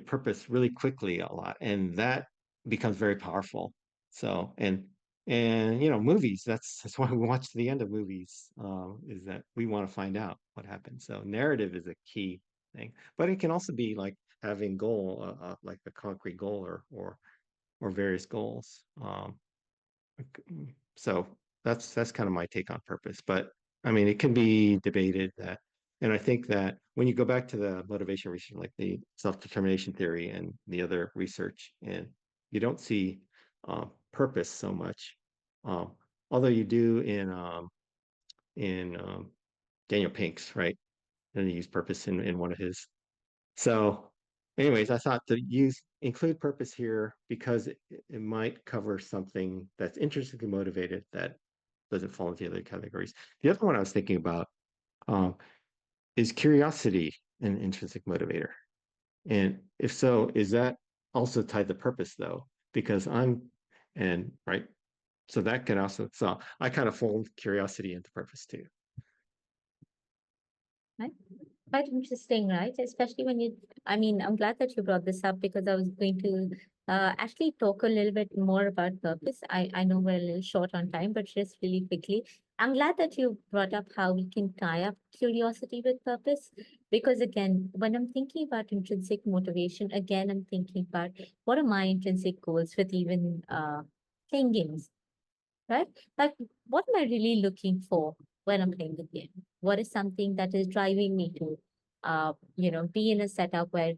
purpose really quickly a lot, and that becomes very powerful. So and movies. That's why we watch to the end of movies. Is that we want to find out what happened. So narrative is a key thing, but it can also be like having goal, like a concrete goal or various goals. So that's kind of my take on purpose. But I mean, it can be debated that, and I think that when you go back to the motivation research, like the self-determination theory and the other research, and you don't see purpose so much, um, although you do in Daniel Pink's, right? And he used purpose in one of his. So, anyways, I thought to include purpose here because it might cover something that's intrinsically motivated that doesn't fall into the other categories. The other one I was thinking about um, is curiosity an intrinsic motivator? And if so, is that also tied to purpose though? Because and right, so that can also, so I kind of fold curiosity into purpose too. Right? Quite interesting, right? Especially when I mean, I'm glad that you brought this up because I was going to actually talk a little bit more about purpose. I know we're a little short on time, but just really quickly, I'm glad that you brought up how we can tie up curiosity with purpose. Because again, when I'm thinking about intrinsic motivation, again, I'm thinking about what are my intrinsic goals with even playing games, right? Like, what am I really looking for when I'm playing the game? What is something that is driving me to, be in a setup where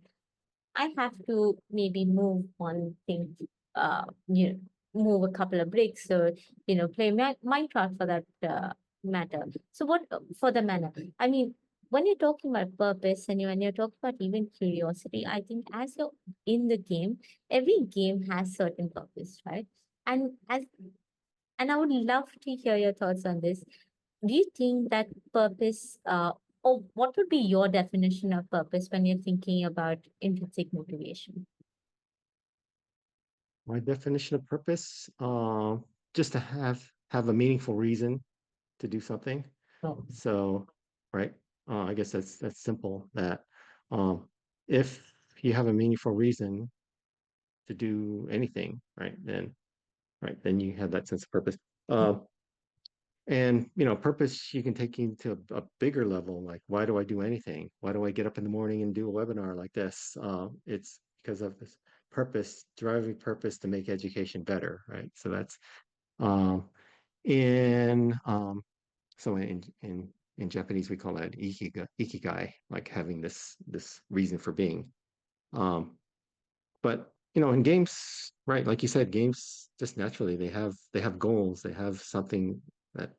I have to maybe move one thing, uh, you know, move a couple of bricks or, play Minecraft for that matter. So what for the manner? I mean, when you're talking about purpose and when you're talking about even curiosity, I think as you're in the game, every game has certain purpose, right? And I would love to hear your thoughts on this. Do you think that purpose, or what would be your definition of purpose when you're thinking about intrinsic motivation? My definition of purpose, just to have a meaningful reason to do something. Oh, So, right, I guess that's simple. That um, if you have a meaningful reason to do anything, right, then you have that sense of purpose. And purpose you can take into a bigger level. Like, why do I do anything? Why do I get up in the morning and do a webinar like this? It's because of this purpose, driving purpose to make education better, right? So that's um, in so in Japanese we call that ikigai, like having this reason for being. Um, but in games, right, like you said, games just naturally they have goals, they have something that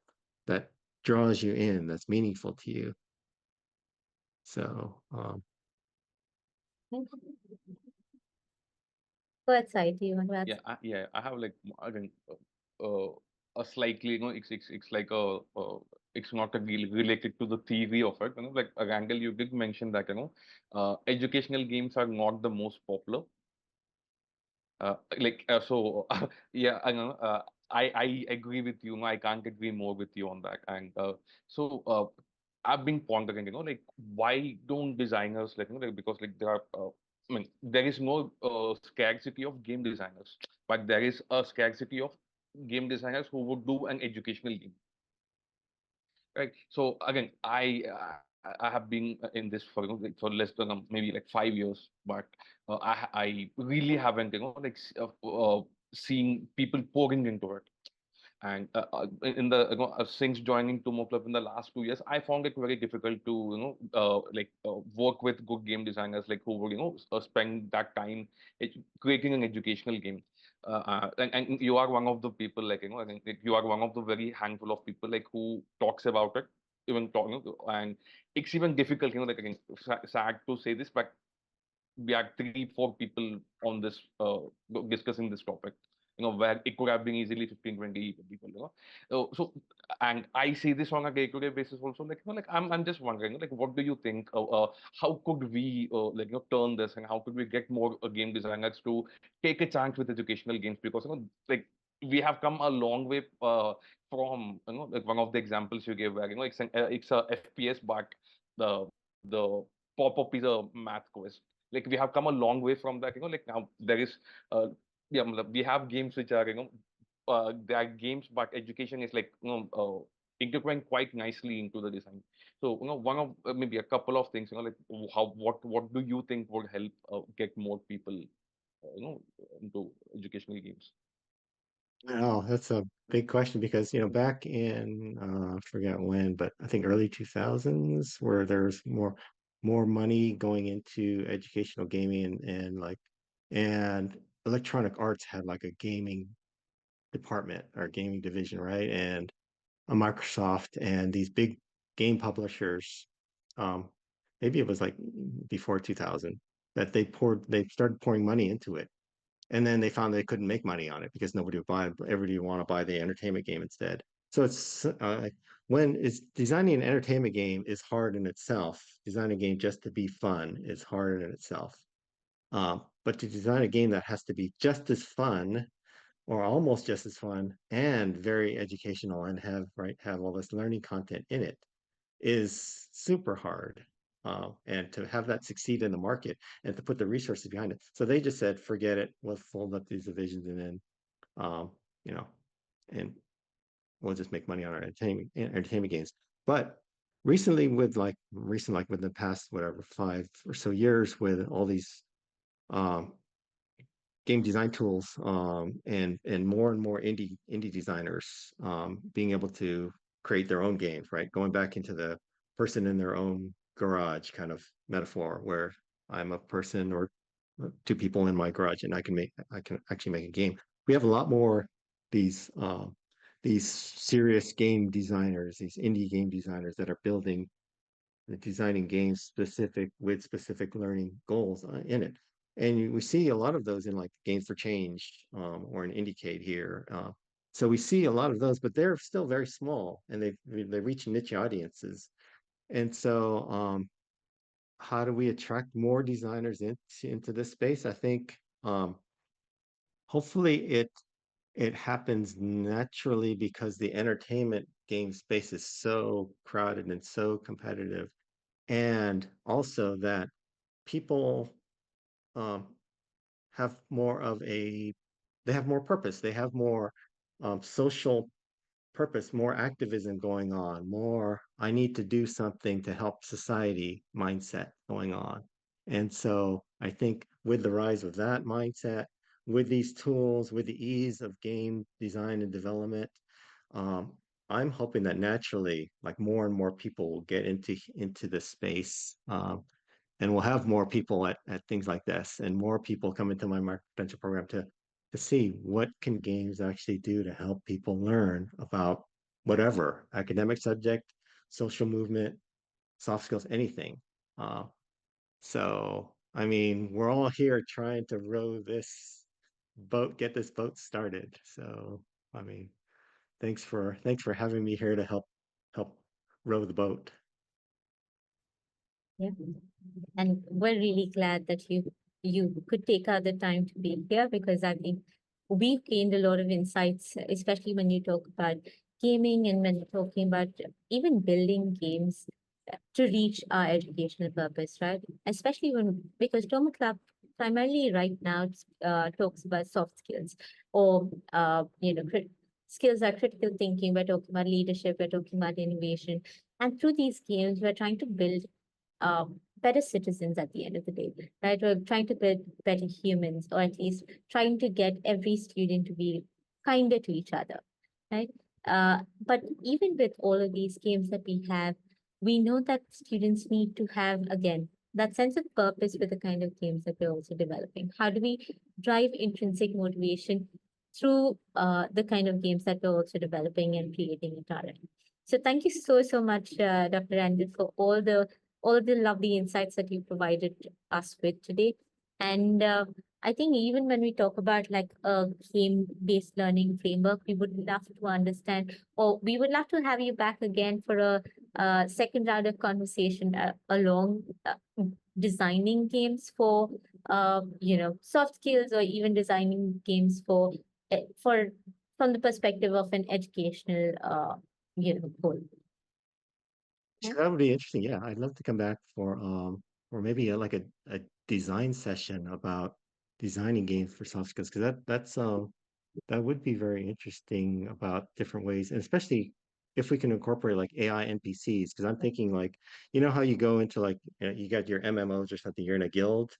that draws you in, that's meaningful to you. So go outside. Do you want to add? Yeah, I have like again a slightly, it's like it's not a related to the theory of it. Like Randall, you did mention that educational games are not the most popular. So yeah, I know. I agree with you. No, I can't agree more with you on that. And so I've been pondering, like why don't designers like because like there are I mean there is no scarcity of game designers, but there is a scarcity of game designers who would do an educational game. Right. So again, I have been in this for like, for less than maybe like 5 years, but I really haven't seen people pouring into it. And in the since joining TomoClub in the last 2 years, I found it very difficult to work with good game designers like who would spend that time creating an educational game. And you are one of the people I think like, you are one of the very handful of people like who talks about it, even talking, and it's even difficult, like again, sad to say this, but we had 3 4 people on this discussing this topic, where it could have been easily 15 20 people, so and I see this on a day-to-day basis also, like like I'm just wondering, like what do you think, how could we turn this, and how could we get more game designers to take a chance with educational games, because like we have come a long way from like one of the examples you gave, where it's a FPS, but the pop-up is a math quiz. Like we have come a long way from that, like now there is uh yeah, we have games which are they are games, but education is like intertwined quite nicely into the design. So, one of maybe a couple of things, like what do you think would help get more people, into educational games? Oh, that's a big question because, back in I forget when, but I think early 2000s, where there's more money going into educational gaming and Electronic Arts had like a gaming department or gaming division, right? And a Microsoft and these big game publishers, um, maybe it was like before 2000, that they started pouring money into it, and then they found they couldn't make money on it because nobody would buy it. Everybody would want to buy the entertainment game instead. So it's when it's designing an entertainment game is hard in itself. Designing a game just to be fun is hard in itself. But to design a game that has to be just as fun or almost just as fun and very educational and have all this learning content in it is super hard. And to have that succeed in the market and to put the resources behind it. So they just said, forget it, we'll fold up these divisions and then, um, you know, and we'll just make money on our entertainment games. But like within the past, whatever, 5 or so years with all these um, game design tools, and more indie designers being able to create their own games, right? Going back into the person in their own garage kind of metaphor, where I'm a person or two people in my garage, and I can actually make a game. We have a lot more these these serious game designers, these indie game designers that are designing games with specific learning goals in it. And we see a lot of those in like Games for Change, or in Indicate here. So we see a lot of those, but they're still very small and they reach niche audiences. And so, how do we attract more designers into this space? I think, hopefully it happens naturally because the entertainment game space is so crowded and so competitive, and also that people um, have more of a they have more purpose, they have more social purpose, more activism going on, more I need to do something to help society mindset going on. And so I think with the rise of that mindset, with these tools, with the ease of game design and development, um, I'm hoping that naturally, like more and more people will get into this space, and we'll have more people at things like this, and more people come into my micro program to see what can games actually do to help people learn about whatever academic subject, social movement, soft skills, anything. Uh, so, I mean, we're all here trying to row this get this boat started. So, I mean, thanks for having me here to help row the boat. Yeah. And we're really glad that you could take out the time to be here, because I think we've gained a lot of insights, especially when you talk about gaming and when you're talking about even building games to reach our educational purpose, right? Especially because TomoClub primarily right now talks about soft skills, or skills are critical thinking. We're talking about leadership. We're talking about innovation, and through these games, we're trying to build better citizens at the end of the day, right? We're trying to build better humans, or at least trying to get every student to be kinder to each other, right? But even with all of these games that we have, we know that students need to have, again, that sense of purpose with the kind of games that we're also developing. How do we drive intrinsic motivation through the kind of games that we're also developing and creating at our end? So thank you so much, Dr. Randall, for all of the lovely insights that you provided us with today. And I think even when we talk about like a game-based learning framework, we would love to understand, or we would love to have you back again for a second round of conversation along designing games for soft skills, or even designing games for from the perspective of an educational goal. Sure, that would be interesting. Yeah, I'd love to come back for or maybe a design session about designing games for soft skills, because that would be very interesting about different ways, and especially if we can incorporate like AI NPCs, because I'm thinking like, you know how you go into like you got your MMOs or something, you're in a guild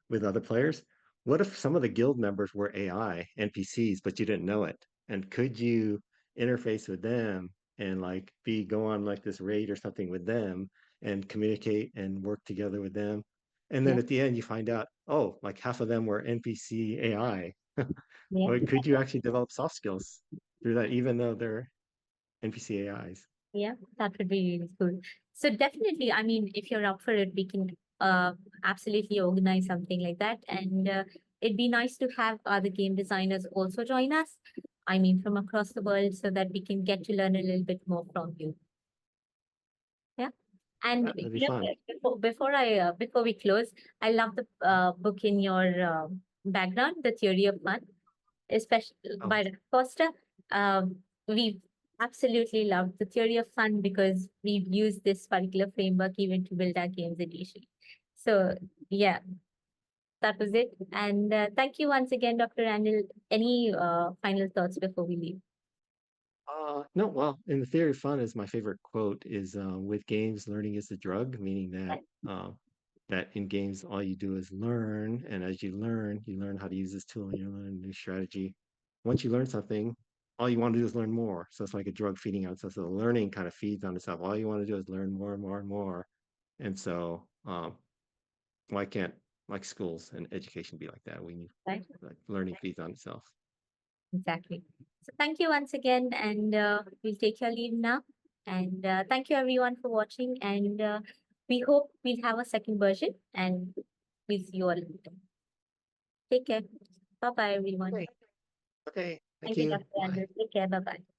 with other players. What if some of the guild members were AI NPCs, but you didn't know it? And could you interface with them and like be go on like this raid or something with them and communicate and work together with them? And then Yeah, at the end, you find out, oh, like half of them were NPC AI. yeah. Or could you actually develop soft skills through that, even though they're NPC AIs? Yeah, that would be really cool. So definitely, I mean, if you're up for it, we can uh absolutely organize something like that. And it'd be nice to have other game designers also join us. I mean, from across the world, so that we can get to learn a little bit more from you. Yeah. And That'd be fun. before we close, I love the book in your background, The Theory of Fun, especially Oh, by Ralph Foster. We absolutely love the theory of fun because we've used this particular framework even to build our games initially. So yeah, that was it. And thank you once again, Dr. Randall. Any final thoughts before we leave? no, well, in the theory of fun is my favorite quote is with games, learning is the drug, meaning that Right. that in games all you do is learn, and as you learn how to use this tool, you learn a new strategy. Once you learn something, all you want to do is learn more. So it's like a drug feeding on itself. So the learning kind of feeds on itself. All you want to do is learn more and more and more. And so why can't like schools and education be like that? We need Right. like learning feeds on itself. Exactly. So thank you once again, and we'll take your leave now. And thank you everyone for watching. And we hope we'll have a second version, and we'll see you all later. Take care. Bye bye, everyone. Okay. Okay. Thank Thank you, you. Dr. Bye. Andrew. Take care. Bye bye.